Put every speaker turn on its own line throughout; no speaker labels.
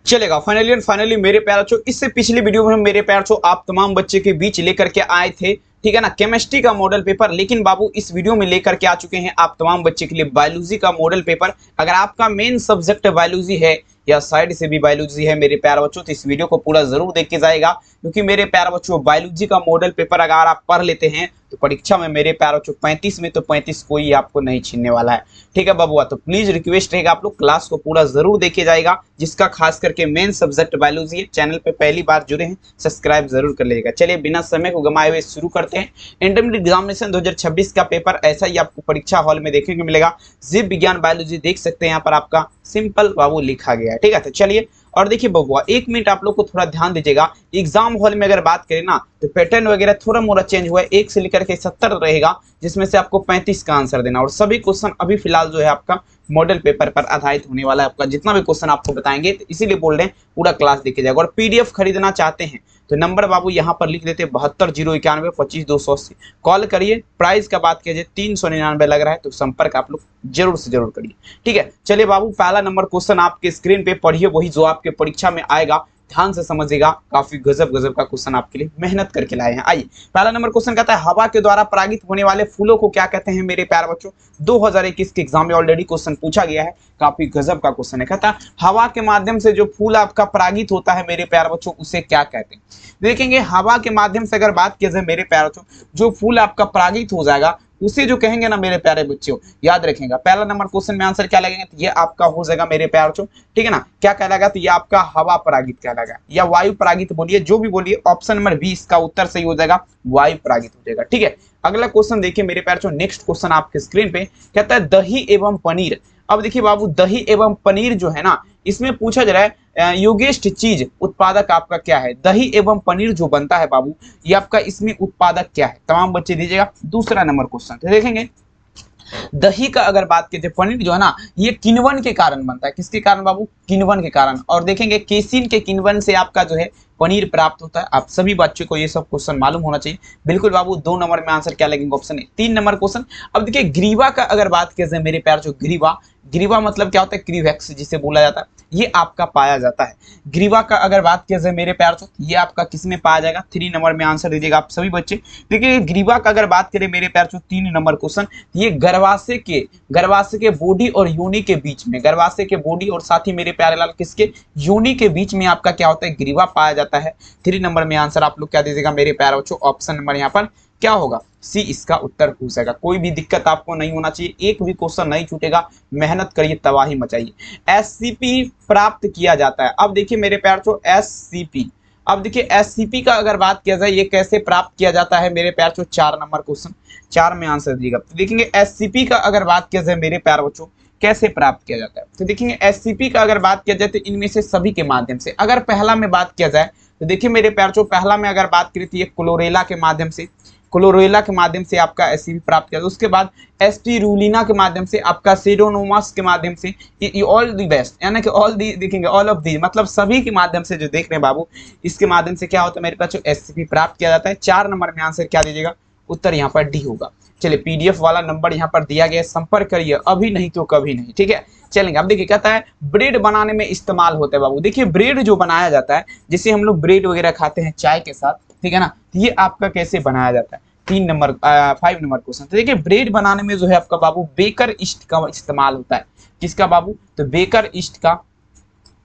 चलेगा। Finally and finally मेरे प्यारे बच्चों, इससे पिछली वीडियो में मेरे प्यारे बच्चों आप तमाम बच्चे के बीच लेकर के आए थे, ठीक है ना, केमिस्ट्री का मॉडल पेपर। लेकिन बाबू इस वीडियो में लेकर के आ चुके हैं आप तमाम बच्चे के लिए बायोलॉजी का मॉडल पेपर। अगर आपका मेन सब्जेक्ट बायोलॉजी है या साइड से भी बायोलॉजी है मेरे प्यारे बच्चों, तो इस वीडियो को पूरा जरूर देख के जाएगा, क्योंकि मेरे प्यारे बच्चों बायोलॉजी का मॉडल पेपर अगर आप पढ़ लेते हैं तो परीक्षा में मेरे प्यारे बच्चों 35 में तो 35 कोई आपको नहीं छीनने वाला है, ठीक है बबुआ। तो प्लीज रिक्वेस्ट रहेगा आप लोग क्लास को पूरा जरूर देखे जाएगा, जिसका खास करके मेन सब्जेक्ट बायोलॉजी है। चैनल पे पहली बार जुड़े हैं सब्सक्राइब जरूर कर लीजिएगा। चलिए बिना समय को गंवाए हुए शुरू करते हैं। इंटरमीडिएट एग्जामिनेशन 2026 का पेपर ऐसा ही आपको परीक्षा हॉल में देखने को मिलेगा। जीव विज्ञान बायोलॉजी देख सकते हैं यहाँ पर आपका सिंपल बाबू लिखा गया है, ठीक है। तो चलिए और देखिए बबुआ, एक मिनट आप लोग को थोड़ा ध्यान दीजिएगा। एग्जाम हॉल में अगर बात करें ना तो पैटर्न वगैरह थोड़ा मोड़ा चेंज हुआ है, 1 से लेकर के 70 रहेगा, जिसमें से आपको 35 का आंसर देना, और सभी क्वेश्चन अभी फिलहाल जो है आपका मॉडल पेपर पर आधारित होने वाला है। आपका जितना भी क्वेश्चन आपको बताएंगे, तो इसीलिए बोल रहे हैं पूरा क्लास देखे जाएगा। और पीडीएफ खरीदना चाहते हैं तो नंबर बाबू यहाँ पर लिख देते 72 091 25 280, कॉल करिए। प्राइस का बात कीजिए 399 लग रहा है, तो संपर्क आप लोग जरूर से जरूर करिए, ठीक है। चलिए बाबू, पहला नंबर क्वेश्चन आपके स्क्रीन पे पढ़िए, वही जो आपके परीक्षा में आएगा, ध्यान से समझिएगा। काफी गजब गजब का क्वेश्चन आपके लिए मेहनत करके लाए हैं। आइए, पहला नंबर क्वेश्चन कहता है हवा के द्वारा परागित होने वाले फूलों को क्या कहते हैं मेरे प्यारे बच्चों। 2021 के एग्जाम में ऑलरेडी क्वेश्चन पूछा गया है, काफी गजब का क्वेश्चन है। कहता है हवा के माध्यम से जो फूल आपका परागित होता है मेरे प्यारे बच्चों, उसे क्या कहते हैं। देखेंगे हवा के माध्यम से अगर बात किया जाए मेरे प्यारे बच्चों, जो फूल आपका परागित हो जाएगा उसे जो कहेंगे ना मेरे प्यारे बच्चों, याद रखेंगे पहला नंबर क्वेश्चन में आंसर क्या लगेगा, तो ये आपका हो जाएगा मेरे प्यारे बच्चों, ठीक है ना। क्या कहलाएगा, तो ये आपका हवा परागित कहलाएगा, या वायु परागित बोलिए, जो भी बोलिए। ऑप्शन नंबर 20 का उत्तर सही हो जाएगा, वायु परागित हो जाएगा, ठीक है। अगला क्वेश्चन देखिए मेरे प्यारे बच्चों, नेक्स्ट क्वेश्चन आपके स्क्रीन पे कहता है दही एवं पनीर। अब देखिए बाबू, दही एवं पनीर जो है ना, इसमें पूछा जा रहा है योगेष्ठ चीज उत्पादक आपका क्या है। दही एवं पनीर जो बनता है बाबू, ये आपका इसमें उत्पादक क्या है, तमाम बच्चे दीजिएगा। दूसरा नंबर क्वेश्चन तो देखेंगे दही का अगर बात की जाए, पनीर जो है ना, ये किण्वन के कारण बनता है। किसके कारण बाबू, किण्वन के कारण। और देखेंगे केसिन के किण्वन से आपका जो है पनीर प्राप्त होता है। आप सभी बच्चों को ये सब क्वेश्चन मालूम होना चाहिए। बिल्कुल बाबू, 2 नंबर में आंसर क्या लगेगा, ऑप्शन ए। 3 नंबर क्वेश्चन, अब देखिए ग्रीवा का अगर बात किया जाए मेरे प्यार जो ग्रीवा, ग्रीवा मतलब क्या होता है, क्रीवैक्स जिसे बोला जाता है, ये आपका पाया जाता है। ग्रीवा का अगर बात किया जाए मेरे प्यार तो ये आपका किसमें पाया जाएगा, 3 नंबर में आंसर दीजिएगा आप सभी बच्चे। देखिए ग्रीवा का अगर बात करें मेरे प्यार तो 3 नंबर क्वेश्चन, ये गर्भाशय के बॉडी और योनि के बीच में, गर्भाशय के बॉडी और साथ ही मेरे प्यारे लाल किसके, योनि के बीच में आपका क्या होता है, ग्रीवा पाया जाता है। 3 नंबर में आंसर आप लोग क्या दीजिएगा मेरे प्यारे बच्चों, ऑप्शन नंबर यहाँ पर क्या होगा, सी इसका उत्तर हो जाएगा। कोई भी दिक्कत आपको नहीं होना चाहिए, एक भी क्वेश्चन नहीं छूटेगा, मेहनत करिए, तबाही मचाइए। एससीपी प्राप्त किया जाता है। अब देखिए मेरे प्यार चो एससीपी, अब देखिए एससीपी का अगर बात किया जाए ये कैसे प्राप्त किया जाता है मेरे प्यार चो, 4 नंबर क्वेश्चन, 4 में आंसर दीजिएगा। तो देखेंगे एससीपी का अगर बात किया जाए मेरे प्यार बच्चों कैसे प्राप्त किया जाता है, तो देखेंगे एससीपी का अगर बात किया जाए तो इनमें से सभी के माध्यम से। अगर पहला में बात किया जाए तो देखिए मेरे प्यार चो, पहला में अगर बात करें तो ये क्लोरेला के माध्यम से, क्लोरेला के माध्यम से आपका एससीपी प्राप्त किया। उसके बाद एस्पिरुलिना के माध्यम से, आपका सीडोनोमास के माध्यम से, ये ऑल दी बेस्ट, यानी कि ऑल दी देखेंगे ऑल ऑफ दी मतलब सभी के माध्यम से जो देख रहे हैं बाबू, इसके माध्यम से क्या होता है मेरे पास जो एससीपी प्राप्त किया जाता है। 4 नंबर में आंसर क्या दीजिएगा, उत्तर यहाँ पर डी होगा। चलिए पीडीएफ वाला नंबर यहाँ पर दिया गया है, संपर्क करिए, अभी नहीं तो कभी नहीं, ठीक है। चलेंगे, अब देखिए कहता है ब्रेड बनाने में इस्तेमाल होता है बाबू। देखिए ब्रेड जो बनाया जाता है, जिसे हम लोग ब्रेड वगैरह खाते हैं चाय के साथ, ठीक है ना, ये आपका कैसे बनाया जाता है, 5 नंबर क्वेश्चन। तो देखिए ब्रेड बनाने में जो है आपका बाबू बेकर ईस्ट का इस्तेमाल होता है। किसका बाबू, तो बेकर ईस्ट का,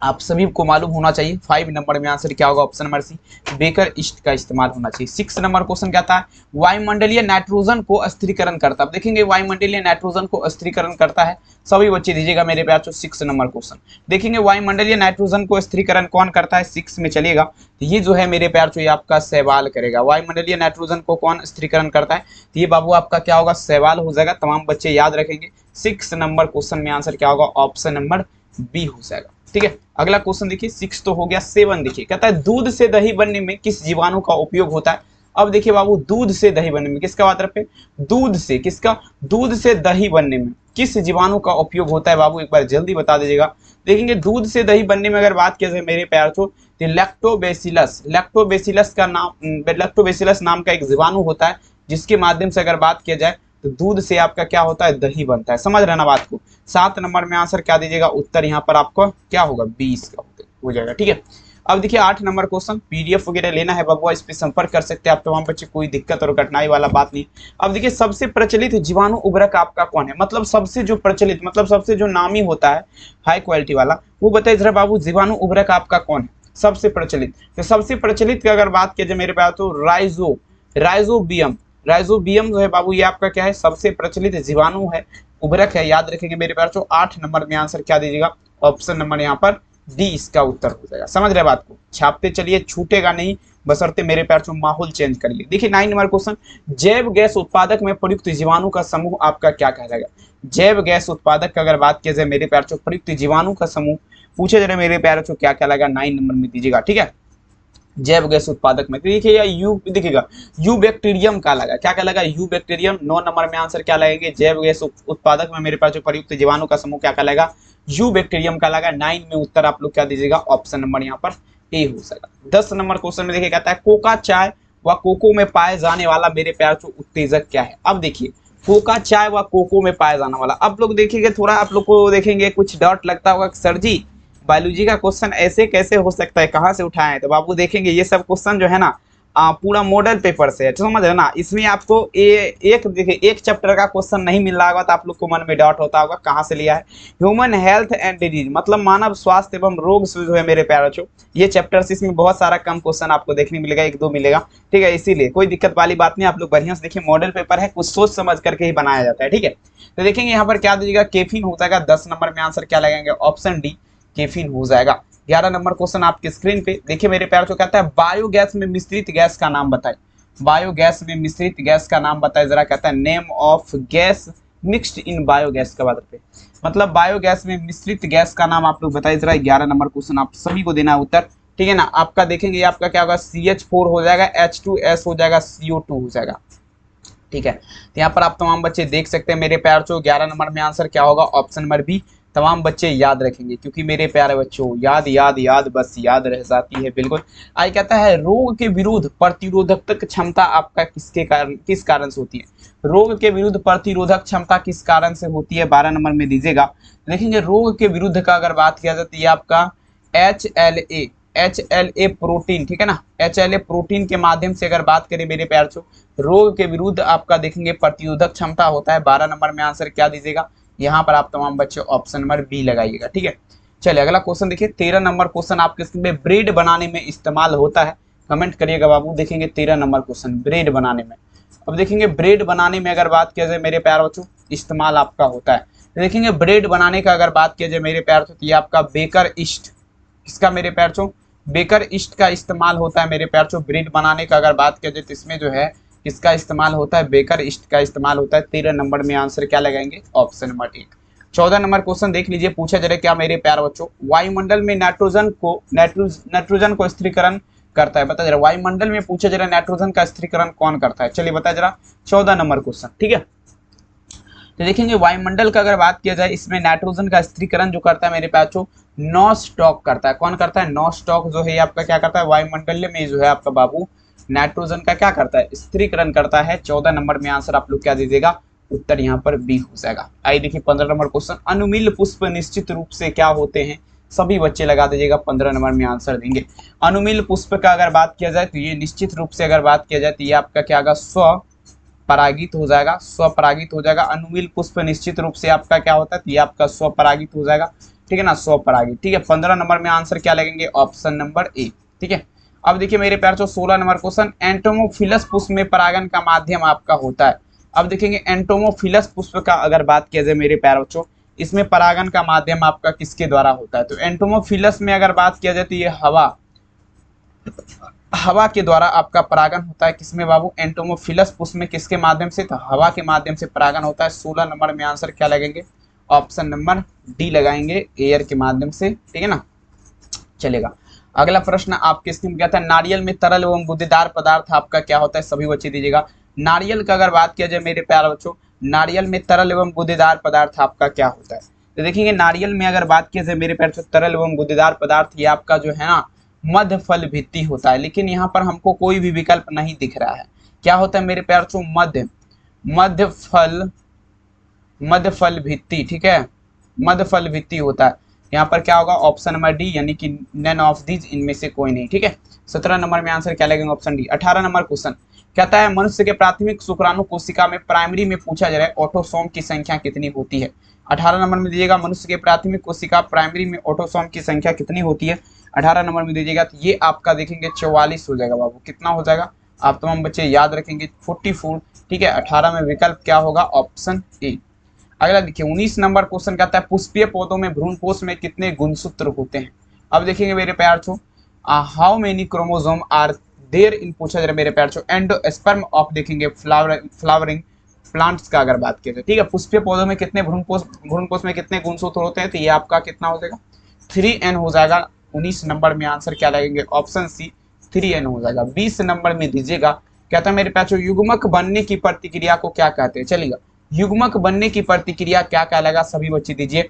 आप सभी को मालूम होना चाहिए। 5 नंबर में आंसर क्या होगा, option number C, baker yeast का इस्तेमाल होना चाहिए। 6 नंबर क्वेश्चन कहता है वायुमंडलीय नाइट्रोजन को अस्थिरीकरण करता है। अब देखेंगे वायुमंडलीय नाइट्रोजन को अस्थिरीकरण करता है, सभी बच्चे दीजिएगा मेरे प्यार चो। 6 नंबर क्वेश्चन देखेंगे वायुमंडलीय नाइट्रोजन को अस्थिरीकरण कौन करता है, 6 में चलिएगा, तो ये जो है मेरे प्यार चो ये आपका सहवाल करेगा। वायुमंडलीय नाइट्रोजन को कौन अस्थिरीकरण करता है, तो ये बाबू आपका क्या होगा, सहवाल हो जाएगा। तमाम बच्चे याद रखेंगे। 6 नंबर क्वेश्चन में आंसर क्या होगा, ऑप्शन नंबर बी हो जाएगा, ठीक है। अगला क्वेश्चन देखिए, 6 तो हो गया। 7 देखिए कहता है दूध से दही बनने में किस जीवाणु का उपयोग होता है। अब देखिए बाबू, दूध से दही बनने में किसका बात रखे, दूध से किसका, दूध से दही बनने में किस जीवाणु का उपयोग होता है बाबू, एक बार जल्दी बता दीजिएगा। देखेंगे दूध से दही बनने में अगर बात किया जाए मेरे प्यार तो लैक्टोबैसिलस, लैक्टोबैसिलस का नाम, लैक्टोबैसिलस नाम का एक जीवाणु होता है, जिसके माध्यम से अगर बात किया जाए तो दूध से आपका क्या होता है, दही बनता है। समझ रहे ना बात को। 7 नंबर में आंसर क्या दीजिएगा, उत्तर यहाँ पर आपको क्या होगा, 20 का होगा। हो जाएगा। ठीक है, अब देखिए 8 नंबर क्वेश्चन, पीडीएफ वगैरह लेना है बाबू इस पे संपर्क कर सकते हैं आप तमाम बच्चे, कोई दिक्कत और कठिनाई वाला बात नहीं। अब देखिए सबसे प्रचलित जीवाणु उर्वरक आपका कौन है, मतलब सबसे जो प्रचलित, मतलब सबसे जो नामी होता है हाई क्वालिटी वाला, वो बताइए जरा बाबू जीवाणु उर्वरक आपका कौन है सबसे प्रचलित। तो सबसे प्रचलित की अगर बात किया जाए मेरे पास तो राइजोबियम, राइजोबियम जो है बाबू ये आपका क्या है, सबसे प्रचलित जीवाणु है, उर्वरक है, याद रखेंगे मेरे प्यार। तो 8 नंबर में आंसर क्या दीजिएगा, ऑप्शन नंबर यहाँ पर डी इसका उत्तर हो जाएगा। समझ रहे बात को, छापते चलिए, छूटेगा नहीं, बशर्ते मेरे प्यार से माहौल चेंज करिए। देखिए 9 नंबर क्वेश्चन, जैव गैस उत्पादक में प्रयुक्त जीवाणु का समूह आपका क्या कहलाएगा। जैव गैस उत्पादक का अगर बात किया जाए मेरे प्यार से प्रयुक्त जीवाणु का समूह पूछे जा रहे मेरे प्यार से क्या कहलाएगा, 9 नंबर में दीजिएगा। ठीक है, जैव गैस उत्पादक में देखिएगा यू, देखिएगा यू बैक्टीरियम का लगा, क्या कहलाएगा, यू बैक्टीरियम। 9 नंबर में आंसर क्या लगेंगे, जैव गैस उत्पादक में मेरे पास जो प्रयुक्त जीवाणु का समूह क्या कहलाएगा, यू बैक्टीरियम का लगा। 9 में उत्तर आप लोग क्या दीजिएगा, ऑप्शन नंबर यहाँ पर ए हो जाएगा। 10 नंबर क्वेश्चन में देखिए कहता है कोका चाय व कोको में पाए जाने वाला मेरे प्यार से उत्तेजक क्या है। अब देखिए कोका चाय व कोको में पाए जाने वाला, आप लोग देखिएगा थोड़ा, आप लोग को देखेंगे कुछ डाउट लगता होगा सर जी बायोलॉजी का क्वेश्चन ऐसे कैसे हो सकता है, कहाँ से उठाए हैं। तो बाबू देखेंगे ये सब क्वेश्चन जो है ना पूरा मॉडल पेपर से है, तो समझ रहे ना, इसमें आपको एक देखिए एक चैप्टर का क्वेश्चन नहीं मिल रहा होगा तो आप लोग को मन में डाउट होता होगा कहाँ से लिया है। ह्यूमन हेल्थ एंड डिजीज मतलब मानव स्वास्थ्य एवं रोग से जो है मेरे प्यारे बच्चों, ये चैप्टर से इसमें बहुत सारा कम क्वेश्चन आपको देखने मिलेगा, 1-2 मिलेगा। ठीक है, इसीलिए कोई दिक्कत वाली बात नहीं, आप लोग बढ़िया से देखिए, मॉडल पेपर है, कुछ सोच समझ करके ही बनाया जाता है। ठीक है, तो देखेंगे यहाँ पर क्या दीजिएगा, कैफीन हो जाएगा। 10 नंबर में आंसर क्या लगेंगे, ऑप्शन डी कैफीन हो जाएगा। 11 नंबर क्वेश्चन आपके स्क्रीन पे देखिए मेरे प्यार को, कहता है बायोगैस में मिश्रित गैस का नाम बताएं। बायोगैस में मिश्रित गैस का नाम बताए जरा, कहता है name of gas mixed in biogas का बात पे, मतलब बायोगैस में मिश्रित गैस का नाम आप लोग बताइए जरा। 11 नंबर क्वेश्चन आप सभी को देना है उत्तर। ठीक है ना, आपका देखेंगे आपका क्या होगा, CH4 हो जाएगा, H2S हो जाएगा, CO2 हो जाएगा। ठीक है, तो यहाँ पर आप तमाम बच्चे देख सकते हैं मेरे प्यार चो, 11 नंबर में आंसर क्या होगा, ऑप्शन नंबर बी। तमाम बच्चे याद रखेंगे क्योंकि मेरे प्यारे बच्चों याद याद याद बस याद रह जाती है बिल्कुल। आई कहता है रोग के विरुद्ध प्रतिरोधक क्षमता आपका किसके कारण, किस कारण से होती है। रोग के विरुद्ध प्रतिरोधक क्षमता किस कारण से होती है, 12 नंबर में दीजिएगा। देखेंगे रोग के विरुद्ध का अगर बात किया जाती है आपका HLA प्रोटीन, ठीक है ना, HLA प्रोटीन के माध्यम से अगर बात करें मेरे प्यार चो, रोग के विरुद्ध आपका देखेंगे प्रतिरोधक क्षमता होता है। 12 नंबर में आंसर क्या दीजिएगा, यहाँ पर आप तमाम बच्चे ऑप्शन नंबर बी लगाइएगा। ठीक है, चलिए अगला क्वेश्चन देखिए, 13 नंबर क्वेश्चन आपके स्क्रीन पे, ब्रेड बनाने में इस्तेमाल होता है, कमेंट करिएगा बाबू। देखेंगे 13 नंबर क्वेश्चन ब्रेड बनाने में, अब देखेंगे ब्रेड बनाने में अगर बात किया जाए मेरे प्यार बच्चों इस्तेमाल आपका होता है, देखेंगे ब्रेड बनाने का अगर बात किया जाए मेरे प्यार तो ये आपका बेकर ईस्ट, किसका मेरे प्यार चो, बेकर ईस्ट का इस्तेमाल होता है मेरे प्यार चो। ब्रेड बनाने का अगर बात किया जाए तो इसमें जो है किसका इस्तेमाल होता है, बेकर ईस्ट का इस्तेमाल होता है। 13 नंबर में आंसर क्या लगाएंगे, ऑप्शन नंबर 1। 14 नंबर क्वेश्चन देख लीजिए, पूछा जा रहा है क्या मेरे प्यार बच्चों, वायुमंडल में नाइट्रोजन को स्थिरीकरण करता है, बता जरा वायुमंडल में पूछा जा रहा है नाइट्रोजन का स्थिरीकरण कौन करता है, चलिए बता जरा। 14 नंबर क्वेश्चन, ठीक है, तो देखेंगे वायुमंडल का अगर बात किया जाए इसमें नाइट्रोजन का स्थिरीकरण जो करता है मेरे पास नॉस्टॉक करता है, कौन करता है, नॉस्टॉक जो है आपका क्या करता है, वायुमंडल में जो है आपका बाबू नाइट्रोजन का क्या करता है, स्थिरीकरण करता है। 14 नंबर में आंसर आप लोग क्या दीजिएगा, उत्तर यहाँ पर बी हो जाएगा। आइए देखिए 15 नंबर क्वेश्चन, अनुमील पुष्प निश्चित रूप से क्या होते हैं, सभी बच्चे लगा दीजिएगा, 15 नंबर में आंसर देंगे। अनुमील पुष्प का अगर बात किया जाए तो ये निश्चित रूप से अगर बात किया जाए तो ये आपका क्या होगा, स्वपरागित हो जाएगा, स्वपरागित हो जाएगा। अनुमील पुष्प निश्चित रूप से आपका क्या होता है, तो ये आपका स्वपरागित हो जाएगा, ठीक है ना, स्वपरागित। ठीक है, 15 नंबर में आंसर क्या लगेंगे, ऑप्शन नंबर ए। ठीक है, अब देखिए मेरे प्यार 16 नंबर क्वेश्चन, एंटोमोफिलस पुष्प में परागन का माध्यम आपका होता है। अब देखेंगे एंटोमोफिलस पुष्प का अगर बात किया जाए मेरे प्यार बच्चों, इसमें परागन का माध्यम आपका किसके द्वारा होता है, तो एंटोमोफिलस में अगर बात किया जाए तो ये हवा के द्वारा आपका परागन होता है। किसमें बाबू, एंटोमोफिलस पुष्प में किसके माध्यम से, तो हवा के माध्यम से परागन होता है। 16 नंबर में आंसर क्या लगेंगे, ऑप्शन नंबर डी लगाएंगे, एयर के माध्यम से, ठीक है ना, चलेगा। अगला प्रश्न आपके स्क्रीन क्या था, नारियल में तरल एवं गुदेदार पदार्थ आपका क्या होता है, सभी बच्चे दीजिएगा। नारियल का अगर बात किया जाए मेरे प्यारे बच्चों, नारियल में तरल एवं गुदेदार पदार्थ आपका क्या होता है, तो देखेंगे नारियल में अगर बात किया जाए मेरे प्यारे बच्चों तरल एवं गुदेदार पदार्थ ये आपका जो है ना मध्य फल भित्ति होता है, लेकिन यहाँ पर हमको कोई भी विकल्प नहीं दिख रहा है। क्या होता है मेरे प्यारे बच्चों, मध्य फल भित्ति, ठीक है, मध्य फल भित्ति होता है। यहाँ पर क्या होगा ऑप्शन नंबर डी, यानी कि नन ऑफ दीज, इनमें से कोई नहीं। ठीक है, 17 नंबर में आंसर क्या लगेगा ऑप्शन डी। 18 नंबर क्वेश्चन कहता है मनुष्य के प्राथमिक शुक्राणु कोशिका में प्राइमरी में पूछा जा रहा है ऑटोसोम की संख्या कितनी होती है। 18 नंबर में दीजिएगा मनुष्य के प्राथमिक कोशिका प्राइमरी में ऑटोसोम की संख्या कितनी होती है। 18 नंबर में दीजिएगा तो ये आपका देखेंगे 44 हो जाएगा बाबू। कितना हो जाएगा आप तमाम बच्चे याद रखेंगे 44। ठीक है, 18 में विकल्प क्या होगा ऑप्शन ए। अगला देखिए 19 नंबर क्वेश्चन कहता है पुष्पीय पौधों में भ्रूणपोष में कितने गुणसूत्र होते हैं। अब देखेंगे मेरे प्यार छो how many chromosome are there in पूछा जा रहा है मेरे प्यार छो एंडोस्पर्म ऑफ देखेंगे फ्लावरिंग प्लांट्स का अगर बात किया जाए। ठीक है, पुष्पीय पौधों में कितने भ्रूणपोष में कितने गुणसूत्र होते हैं, तो ये आपका कितना हो जाएगा 3n हो जाएगा। 19 नंबर में आंसर क्या लगेंगे ऑप्शन सी 3n हो जाएगा। 20 नंबर में दीजिएगा कहता है मेरे पास युग्मक बनने की प्रतिक्रिया को क्या कहते हैं। चलिएगा युग्मक बनने की प्रतिक्रिया क्या कहलाएगा सभी बच्चे दीजिए।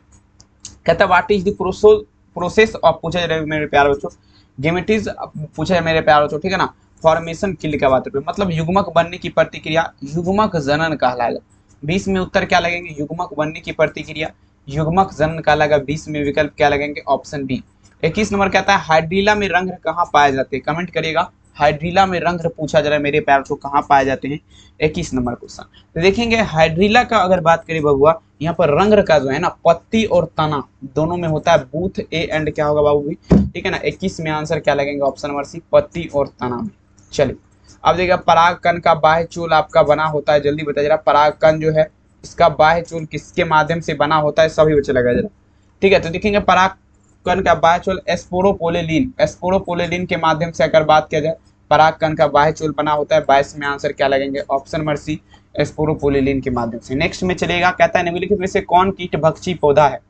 कहता है what is the process of पूछा जा रहा है मेरे प्यारे बच्चों गेमेटीज पूछा है मेरे प्यारे बच्चों। ठीक है ना, फॉर्मेशन किल का बात है मतलब युग्मक बनने की प्रतिक्रिया युग्मक जनन कहलाएगा। 20 में उत्तर क्या लगेंगे युग्मक बनने की प्रतिक्रिया युग्मक जनन कहलाएगा। 20 में विकल्प क्या लगेंगे ऑप्शन बी। 21 नंबर कहता है हाइड्रीला में रंध्र कहाँ पाए जाते हैं, कमेंट करिएगा। हाइड्रीला में रंध्र पूछा जा रहा है मेरे प्यार को कहाँ पाए जाते हैं 21 नंबर क्वेश्चन। तो देखेंगे हाइड्रीला का अगर बात करें बबुआ यहाँ पर रंध्र का जो है ना पत्ती और तना दोनों में होता है बूथ ए एंड क्या होगा बाबू भी। ठीक है ना, 21 में आंसर क्या लगेंगे ऑप्शन नंबर सी पत्ती और तना में। चलिए अब देखिए परागकण का बाह्य चूल आपका बना होता है, जल्दी बताइए जरा परागकण जो है इसका बाह्य चूल किसके माध्यम से बना होता है सभी बच्चे लगा जरा। ठीक है, तो देखेंगे परागकण का बाह्य चूल एस्पोरोपोलिन के माध्यम से अगर बात किया जाए परागकण का बाह्य चूल बना होता है। 22 में आंसर क्या लगेंगे ऑप्शन नंबर सी एस्पोरोपोलिन के माध्यम से। नेक्स्ट में चलेगा कहता है निम्नलिखित में से कौन कीटभक्षी पौधा है।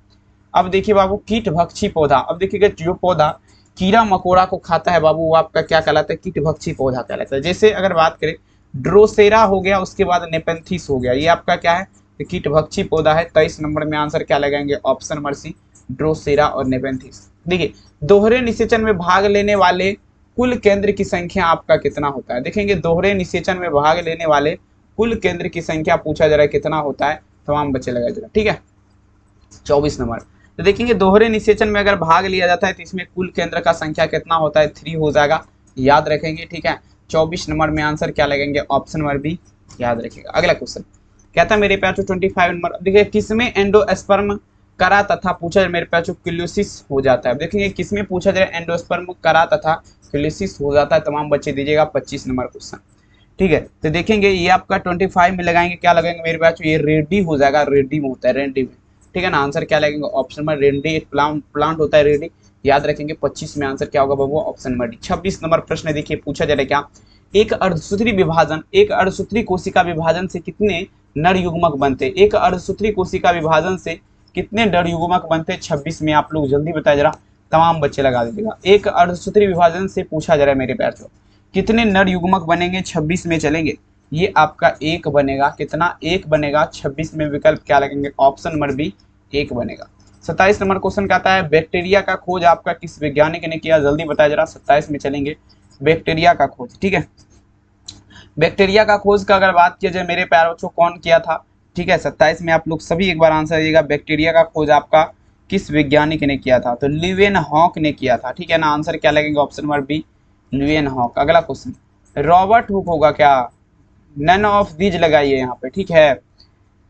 अब देखिए बाबू कीटभक्षी पौधा, अब देखिएगा जो पौधा कीड़ा मकोड़ा को खाता है बाबू वो आपका क्या कहलाता है कीटभक्षी पौधा कहलाता है। जैसे अगर बात करें ड्रोसेरा हो गया उसके बाद नेपेंथिस हो गया, ये आपका क्या है तो कीटभक्षी पौधा है। 23 नंबर में आंसर क्या लगाएंगे ऑप्शन नंबर सी ड्रोसेरा और नेपेंथिस। देखिए दोहरे निषेचन में भाग लेने वाले कुल केंद्र की संख्या आपका कितना होता है। देखेंगे दोहरे निषेचन में भाग लेने वाले कुल केंद्र की संख्या पूछा जा रहा है कितना होता है, तमाम बच्चे लगाए जरा। ठीक है, 24 नंबर। तो देखेंगे दोहरे निषेचन में अगर भाग लिया जाता है तो इसमें कुल केंद्र का संख्या कितना होता है 3 हो जाएगा, याद रखेंगे। ठीक है, 24 नंबर में आंसर क्या लगेंगे ऑप्शन नंबर बी, याद रखिएगा। अगला क्वेश्चन कहता है मेरे पास 25 नंबर। देखिए किसमें एंडोस्पर्म करा तथा पूछा मेरे पास क्यूलियोसिस हो जाता है। देखेंगे किसमें पूछा जाए एंडोस्पर्म करा तथा क्यूलियोसिस हो जाता है, तमाम बच्चे दीजिएगा 25 नंबर क्वेश्चन। ठीक है, तो देखेंगे ये आपका 25 में लगाएंगे क्या लगाएंगे मेरे पास ये रेडी हो जाएगा, रेडी में होता है रेडी में। ठीक है ना, आंसर क्या लगेंगे ऑप्शन नंबर रेडी, एक प्लांट होता है रेडी, याद रखेंगे। 25 में आंसर क्या होगा बाबू ऑप्शन नंबर डी। 26 नंबर प्रश्न देखिए पूछा जा रहा है क्या एक अर्धसूत्री कोशिका विभाजन से कितने नर युग्मक बनते। एक अर्धसूत्री कोशिका विभाजन से कितने नर युग्मक बनते 26 में आप लोग जल्दी बताए जरा, तमाम बच्चे लगा दीजिएगा। एक अर्धसूत्री विभाजन से पूछा जा रहा है मेरे प्यार से कितने नर युग्मक बनेंगे 26 में चलेंगे, ये आपका 1 बनेगा। कितना 1 बनेगा 26 में विकल्प क्या लगेंगे ऑप्शन नंबर बी 1 बनेगा। 27 नंबर क्वेश्चन कहता है बैक्टीरिया का खोज आपका किस वैज्ञानिक ने किया, जल्दी बताया जरा। 27 में चलेंगे बैक्टीरिया का खोज। ठीक है, बैक्टीरिया का खोज का अगर बात किया जाए मेरे प्यारे बच्चों कौन किया था। ठीक है, 27 में आप लोग सभी एक बार आंसर दीजिएगा बैक्टीरिया का खोज आपका किस वैज्ञानिक ने किया था, तो ल्यूवेनहॉक ने किया था। ठीक है ना, आंसर क्या लगेगा ऑप्शन नंबर बी ल्यूवेनहॉक। अगला क्वेश्चन रॉबर्ट हुक होगा क्या, नन ऑफ दीज लगाइए यहाँ पे। ठीक है,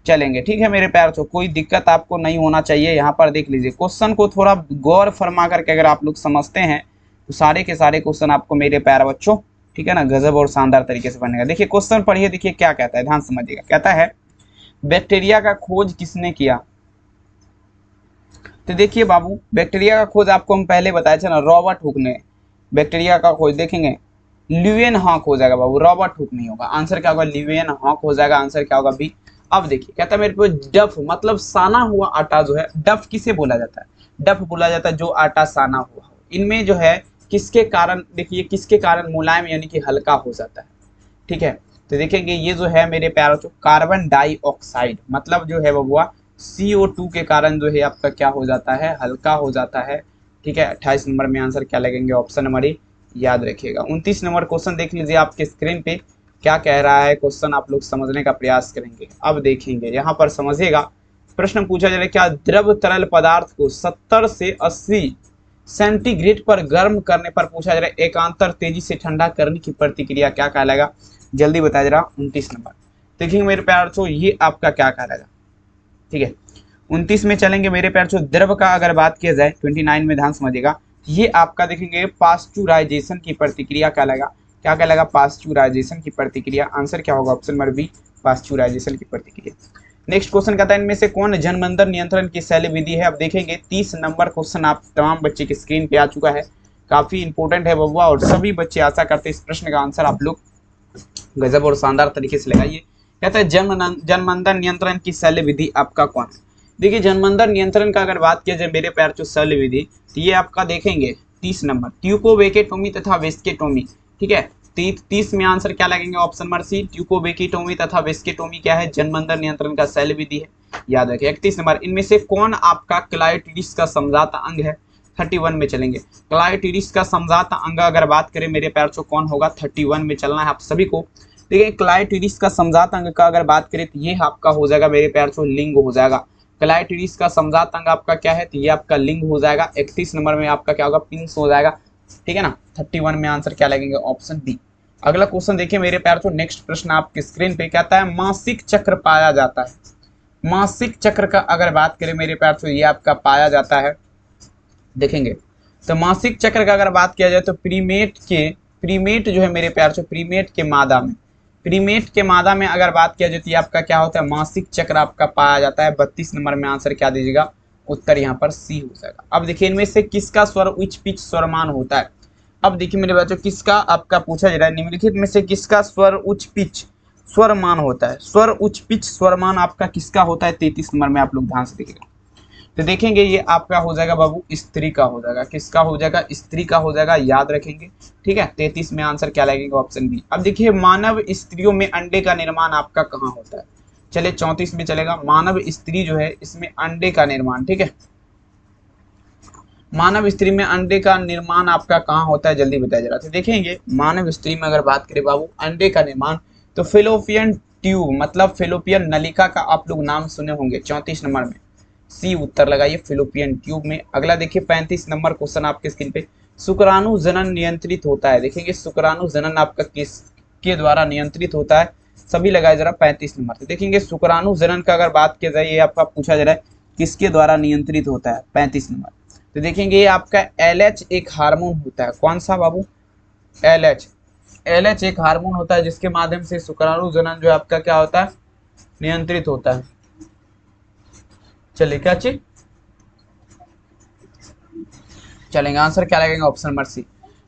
चलेंगे। ठीक है मेरे प्यार बच्चों, कोई दिक्कत आपको नहीं होना चाहिए। यहाँ पर देख लीजिए क्वेश्चन को थोड़ा गौर फरमा करके अगर आप लोग समझते हैं तो सारे के सारे क्वेश्चन आपको मेरे प्यार बच्चों ठीक है ना गजब और शानदार तरीके से बनेगा। देखिए क्वेश्चन पढ़िए, देखिए क्या कहता है, ध्यान समझिएगा। कहता है बैक्टीरिया का खोज किसने किया। तो देखिए बाबू बैक्टीरिया का खोज आपको हम पहले बताए थे ना, रॉबर्ट हुक ने बैक्टीरिया का खोज। देखेंगे ल्यूवेनहॉक हो जाएगा बाबू, रॉबर्ट हुक नहीं होगा। आंसर क्या होगा ल्यूवेनहॉक हो जाएगा, आंसर क्या होगा बी। अब देखिए कहता है मेरे को डफ मतलब साना हुआ आटा जो है, डफ किसे बोला जाता है, डफ बोला जाता है जो आटा साना हुआ हो। इनमें जो है किसके कारण, देखिए किसके कारण मुलायम यानी कि हल्का हो जाता है। ठीक है, तो देखेंगे ये जो है मेरे प्यारों को कार्बन डाइऑक्साइड मतलब जो है बबुआ CO2 के कारण जो है आपका क्या हो जाता है, हल्का हो जाता है। ठीक है, 28 नंबर में आंसर क्या लगेंगे ऑप्शन नंबर ए, याद रखिएगा। 29 नंबर क्वेश्चन देख लीजिए आपके स्क्रीन पे क्या कह रहा है क्वेश्चन, आप लोग समझने का प्रयास करेंगे। अब देखेंगे यहाँ पर समझिएगा प्रश्न पूछा जा रहा है, क्या द्रव तरल पदार्थ को 70 से 80 सेंटीग्रेड पर गर्म करने पर पूछा जा रहा है एकांतर तेजी से ठंडा करने की प्रतिक्रिया क्या कहलाएगा? जल्दी बताया जा रहा। 29 नंबर देखिए मेरे प्यार छो, ये आपका क्या कहलाएगा? ठीक है 29 में चलेंगे मेरे प्यार छो। द्रव का अगर बात किया जाए 29 में ध्यान समझिएगा, ये आपका देखेंगे पास्चुराइजेशन की प्रतिक्रिया कहलाएगा। क्या कहलाएगा? पास्चुराइजेशन की प्रतिक्रिया। आंसर क्या होगा? ऑप्शन नंबर बी, पास्चुराइजेशन की प्रतिक्रिया। नेक्स्ट क्वेश्चन कहता है इनमें से कौन जन्मंदर नियंत्रण की शैली विधि है? अब देखेंगे 30 नंबर क्वेश्चन आप तमाम बच्चे की स्क्रीन पे आ चुका है, काफी इंपॉर्टेंट है बबुआ, और सभी बच्चे आशा करते हैं इस प्रश्न का आंसर आप लोग गजब और शानदार तरीके से लगाइए। कहता है जन्मंदर नियंत्रण की शैली विधि आपका कौन है? देखिए जन्मंदर नियंत्रण का अगर बात किया जाए मेरे प्यार जो शैली विधि, तो ये आपका देखेंगे 30 नंबर ट्यूकोवेकेटोमी तथा वेस्केटोमी। ठीक है 30 में आंसर क्या लगेंगे? ऑप्शन नंबर सी, ट्यूकोवेकेटोमी तथा वेस्केटोमी क्या है? जन्मंदर नियंत्रण का शैली विधि है, याद रखिए। 31 नंबर इनमें से कौन आपका क्लाइटोरिस का समझाता अंग है? 31 में चलेंगे। क्लाइटोरिस का समझाता अंग अगर बात करें मेरे प्यार जो कौन होगा? 31 में चलना है आप सभी को। देखिए क्लाइटोरिस का समझाता अंग का अगर बात करें तो ये आपका हो जाएगा मेरे प्यार जो लिंग हो जाएगा। क्लाइटोरिस का समझाता अंग आपका क्या है? तो ये आपका लिंग हो जाएगा। 31 नंबर में आपका क्या होगा? पिंस हो जाएगा। ठीक है ना, 31 में आंसर क्या लगेंगे? Option B. अगला क्वेश्चन देखिए मेरे प्यार तो नेक्स्ट प्रश्न आपकी स्क्रीन पे कहता है मासिक चक्र पाया जाता है। मासिक चक्र का अगर बात करें मेरे प्यार तो ये आपका पाया जाता है। देखेंगे तो मासिक चक्र का अगर बात किया जाए तो प्रीमेट जो है मेरे प्यार से प्रीमेट के मादा में अगर बात किया जाए तो ये आपका क्या होता है? मासिक चक्र आपका पाया जाता है। 32 नंबर में आंसर क्या दीजिएगा? उत्तर यहाँ पर सी हो जाएगा। अब देखिए इनमें से किसका स्वर उच्च पिच स्वरमान होता है? अब देखिए मेरे बच्चों किसका आपका पूछा जा रहा है, निम्नलिखित में से किसका स्वर उच्च पिच स्वरमान होता है? स्वर उच्च पिच स्वरमान आपका किसका होता है? 33 नंबर में आप लोग ध्यान से देखिएगा तो देखेंगे ये आपका हो जाएगा बाबू स्त्री का हो जाएगा। किसका हो जाएगा? स्त्री का हो जाएगा, याद रखेंगे। ठीक है 33 में आंसर क्या लगेगा? Option B. अब देखिए मानव स्त्रियों में अंडे का निर्माण आपका कहाँ होता है? चलिए 34 में चलेगा। मानव स्त्री जो है इसमें अंडे का निर्माण, ठीक है मानव स्त्री में अंडे का निर्माण आपका कहाँ होता है? जल्दी बताया जा रहा था। देखेंगे मानव स्त्री में अगर बात करें बाबू अंडे का निर्माण तो फेलोपियन ट्यूब मतलब फेलोपियन नलिका का आप लोग नाम सुने होंगे। 34 नंबर में सी उत्तर लगाइए, फेलोपियन ट्यूब में। अगला देखिए 35 नंबर क्वेश्चन आपके स्क्रीन पे, शुक्राणु जनन नियंत्रित होता है। देखेंगे शुक्राणु जनन आपका किसके द्वारा नियंत्रित होता है? सभी लगाए जरा 35 नंबर से। देखेंगे शुक्राणु जनन का अगर बात किया जाए ये आपका पूछा जा रहा है किसके द्वारा नियंत्रित होता है? 35 नंबर। तो देखेंगे ये आपका LH एक हार्मोन होता है। कौन सा बाबू? LH एक हार्मोन होता है जिसके माध्यम से शुक्राणु जनन जो आपका क्या होता है? नियंत्रित होता है। चलिए क्या चीज चलेंगे, आंसर क्या लगेगा? Option number C.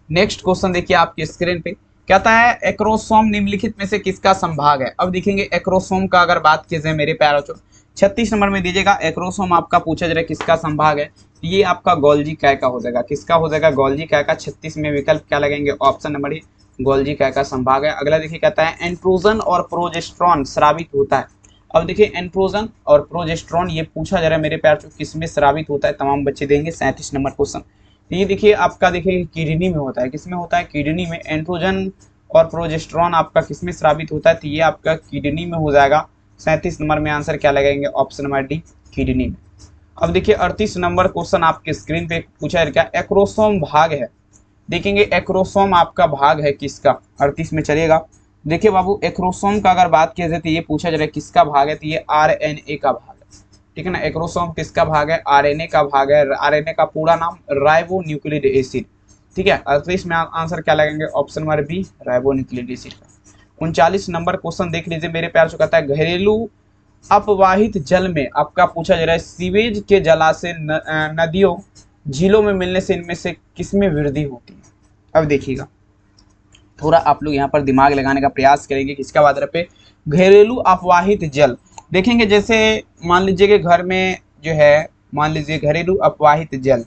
Next question देखिए आपकी स्क्रीन पे कहता है एक्रोसोम निम्नलिखित में से किसका संभाग है? अब देखेंगे एक्रोसोम का अगर बात की जाए मेरे प्यारे बच्चों 36 नंबर में दीजिएगा। एक्रोसोम आपका पूछा जा रहा है किसका संभाग है? ये आपका गोल्जी काय का हो जाएगा। किसका हो जाएगा? गोल्जी काय का। 36 में विकल्प क्या लगेंगे? ऑप्शन नंबर ए, गोल्जी काय का संभाग है। अगला देखिए कहता है एंड्रोजन और प्रोजेस्टेरॉन स्रावित होता है। अब देखिए एंड्रोजन और प्रोजेस्टेरॉन ये पूछा जा रहा है मेरे प्यार तो किसमें स्रावित होता है? तमाम बच्चे देंगे 37 नंबर क्वेश्चन। तो ये देखिए आपका देखिए किडनी में होता है। किसमें होता है? किडनी में। एंड्रोजन और प्रोजेस्टेरॉन आपका किसमें स्रावित होता है? तो ये आपका किडनी में हो जाएगा। 37 नंबर में आंसर क्या लगेंगे? ऑप्शन नंबर डी, किडनी में। अब देखिए 38 नंबर क्वेश्चन आपके स्क्रीन पे पूछा है क्या? एक्रोसोम भाग है। देखेंगे एक्रोसोम आपका भाग है किसका? 38 में चलेगा। देखिए बाबू एक्रोसोम का अगर बात किया जाए तो ये पूछा जा रहा है किसका भाग है? तो ये RNA का भाग है। ठीक है ना, एक्रोसोम किसका भाग है? RNA का भाग है। RNA का पूरा नाम राइबो न्यूक्लिक एसिड। ठीक है 38 में आंसर क्या लगेंगे? Option number B, ribonucleic acid का। 39 नंबर क्वेश्चन देख लीजिए मेरे प्यार से कहता है घरेलू अपवाहित जल में आपका पूछा जा रहा है सीवेज के जलाशय नदियों झीलों में मिलने से इनमें से किसमें वृद्धि होती है? अब देखिएगा थोड़ा आप लोग यहाँ पर दिमाग लगाने का प्रयास करेंगे। किसका बात रहे पे? घरेलू अपवाहित जल। देखेंगे जैसे मान लीजिए कि घर में जो है मान लीजिए घरेलू अपवाहित जल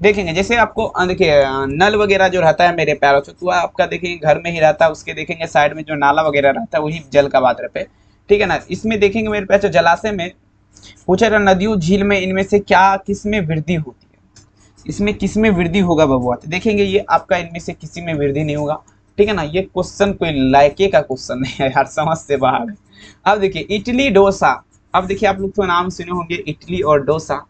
देखेंगे जैसे आपको देखिए नल वगैरह जो रहता है मेरे प्यारों से तो आपका देखेंगे घर में ही रहता है। उसके देखेंगे साइड में जो नाला वगैरह रहता है वही जल का बात रहे पे। ठीक है ना, इसमें देखेंगे मेरे प्यार जलाशय में पूछा रहा नदियों झील में इनमें से क्या किसमें वृद्धि होती है? इसमें किसमें वृद्धि होगा बबुआ? तो देखेंगे ये आपका इनमें से किसी में वृद्धि नहीं होगा। ठीक है ना, ये क्वेश्चन कोई लायके का क्वेश्चन नहीं है यार, समझ से बाहर है। अब देखिए इडली डोसा अब देखिए आप लोग तो नाम सुने होंगे इडली और डोसा,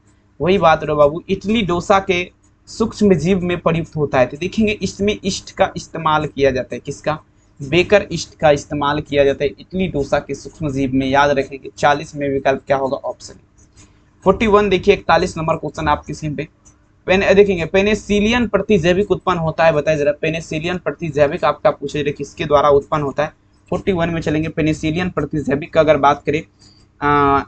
वही बात रहो बाबू, इडली डोसा के सूक्ष्म जीव में प्रयुक्त होता है। तो देखेंगे इसमें ईस्ट का इस्तेमाल किया जाता है, किसका, बेकर ईस्ट का इस्तेमाल किया जाता है इडली डोसा के सूक्ष्म जीव में, याद रखेंगे। 40 में विकल्प क्या होगा, ऑप्शन 41। देखिए 41 नंबर क्वेश्चन आपकी स्क्रीन पे देखेंगे पेनिसिलियन प्रतिजैविक उत्पन्न होता है, बताइए जरा, पेनिसिलियन प्रतिजैविक आपका पूछे रहे किसके द्वारा उत्पन्न होता है। 41 में चलेंगे, पेनिसिलियन प्रतिजैविक का अगर बात करें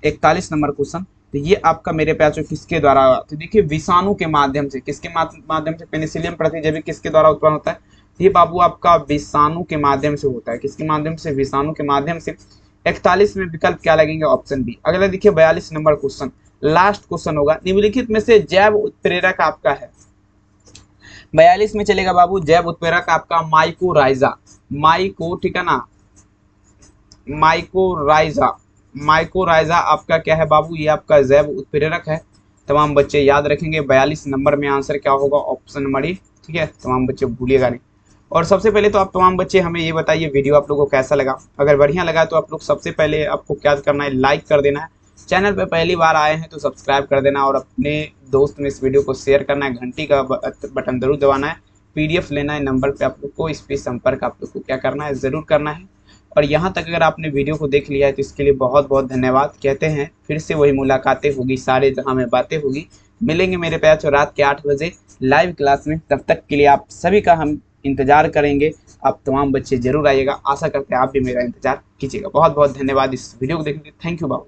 41 नंबर क्वेश्चन, तो ये आपका मेरे प्यार किसके द्वारा, तो देखिए विषाणु के माध्यम से, किसके माध्यम से पेनिसिलियन प्रतिजैविक किसके द्वारा उत्पन्न होता है, ये बाबू आपका विषाणु के माध्यम से होता है, किसके माध्यम से, विषाणु के माध्यम से। 41 में विकल्प क्या लगेंगे, ऑप्शन बी। अगला देखिए 42 नंबर क्वेश्चन, लास्ट क्वेश्चन होगा, निम्नलिखित में से जैव उत्प्रेरक आपका है। 42 में चलेगा बाबू, जैव उत्प्रेरक आपका माइकोराइजा, माइको, ठीक है ना, माइकोराइजा, माइकोराइजा आपका क्या है बाबू, ये आपका जैव उत्प्रेरक है। तमाम बच्चे याद रखेंगे। 42 नंबर में आंसर क्या होगा, ऑप्शन नंबर ए, ठीक है, तमाम बच्चे भूलिएगा नहीं। और सबसे पहले तो आप तमाम बच्चे हमें ये बताइए वीडियो आप लोगों को कैसा लगा। अगर बढ़िया लगा तो आप लोग सबसे पहले आपको क्या करना है, लाइक कर देना है, चैनल पे पहली बार आए हैं तो सब्सक्राइब कर देना, और अपने दोस्त में इस वीडियो को शेयर करना है, घंटी का बटन जरूर दबाना है, पीडीएफ लेना है नंबर पे आप लोग को, इस पे संपर्क आप लोग को क्या करना है, ज़रूर करना है। और यहाँ तक अगर आपने वीडियो को देख लिया है तो इसके लिए बहुत बहुत धन्यवाद कहते हैं। फिर से वही मुलाकातें होगी, सारे जहाँ में बातें होगी, मिलेंगे मेरे प्यार रात के 8 बजे लाइव क्लास में। तब तक के लिए आप सभी का हम इंतजार करेंगे, आप तमाम बच्चे जरूर आइएगा, आशा करते हैं आप भी मेरा इंतजार कीजिएगा। बहुत बहुत धन्यवाद इस वीडियो को देखने के लिए, थैंक यू बाबू।